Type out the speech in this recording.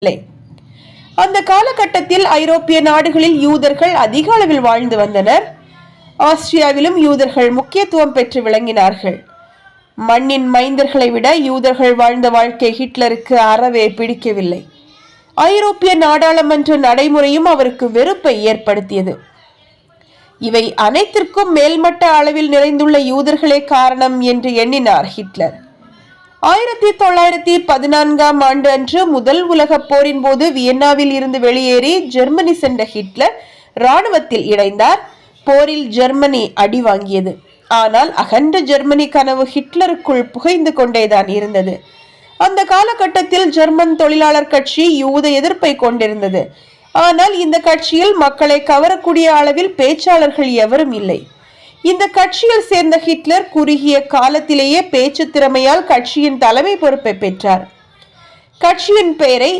இல்லை. அந்த காலகட்டத்தில் ஐரோப்பிய நாடுகளில் யூதர்கள் அதிக அளவில் வாழ்ந்து வந்தனர். ஆஸ்திரியாவிலும் யூதர்கள் முக்கியத்துவம் பெற்று விளங்கினார்கள். மண்ணின் மைந்தர்களை விட யூதர்கள் வாழ்ந்த வாழ்க்கை ஹிட்லருக்கு அறவே பிடிக்கவில்லை. ஐரோப்பிய நாடாளுமன்ற நடைமுறையும் அவருக்கு வெறுப்பை ஏற்படுத்தியது. இவை அனைத்திற்கும் மேல்மட்ட அளவில் நிறைந்துள்ள யூதர்களே காரணம் என்று எண்ணினார் ஹிட்லர். 1914ஆம் ஆண்டு அன்று முதல் உலக போரின் போது வியன்னாவில் இருந்து வெளியேறி ஜெர்மனி சென்ற ஹிட்லர் இராணுவத்தில் இணைந்தார். போரில் ஜெர்மனி அடி வாங்கியது. ஆனால் அகன்ற ஜெர்மனி கனவு ஹிட்லருக்குள் புகைந்து கொண்டேதான் இருந்தது. அந்த காலகட்டத்தில் ஜெர்மன் தொழிலாளர் கட்சி யூத எதிர்ப்பை கொண்டிருந்தது. ஆனால் இந்த கட்சியில் மக்களை கவரக்கூடிய அளவில் பேச்சாளர்கள் எவரும் இல்லை. இந்த கட்சியில் சேர்ந்த ஹிட்லர் குறுகிய காலத்திலேயே பேச்சு திறமையால் கட்சியின் தலைமை பொறுப்பை பெற்றார். கட்சியின் பெயரை